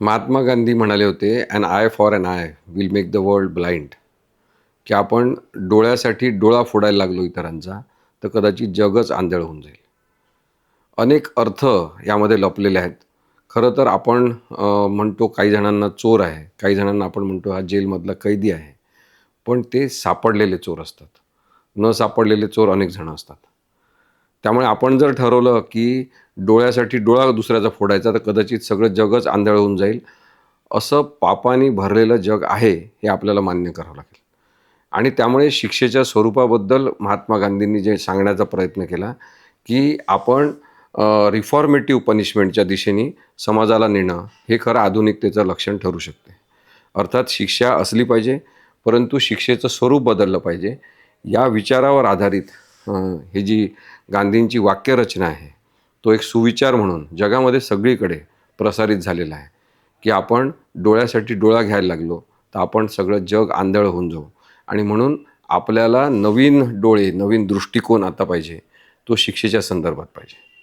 महात्मा गांधी म्हणाले होते, "an eye for an eye will make the world blind." की आपण डोळ्यासाठी डोळा फोडायला लागलो इतरांचा, तर कदाचित जगच आंधळ होऊन जाईल. अनेक अर्थ यामध्ये लपलेले आहेत. खरं तर आपण म्हणतो काही जणांना चोर आहे, काही जणांना आपण म्हणतो हा जेलमधला कैदी आहे. पण ते सापडलेले चोर असतात. न सापडलेले चोर अनेक जण असतात. त्यामुळे आपण जर ठरवलं, की डोळ्यासाठी डोळा दुसऱ्याचा फोडायचा, तर कदाचित सगळं जगच आंधळ होऊन जाईल. असं पापाने भरलेलं जग आहे, हे आपल्याला मान्य करावं लागेल. आणि त्यामुळे शिक्षेच्या स्वरूपाबद्दल महात्मा गांधींनी जे सांगण्याचा प्रयत्न केला, की आपण रिफॉर्मेटिव्ह पनिशमेंटच्या दिशेने समाजाला नेणं, हे खरं आधुनिकतेचं लक्षण ठरू शकते. अर्थात शिक्षा असली पाहिजे, परंतु शिक्षेचं स्वरूप बदललं पाहिजे. या विचारावर आधारित ही जी गांधींची वाक्यरचना आहे, तो एक सुविचार म्हणून जगामध्ये सगळीकडे प्रसारित झालेला आहे, की आपण डोळ्यासाठी डोळा घ्यायला लागलो, तर आपण सगळं जग आंधळ होऊन जाऊ. आणि म्हणून आपल्याला नवीन डोळे, नवीन दृष्टिकोन आता पाहिजे. तो शिक्षेच्या संदर्भात पाहिजे.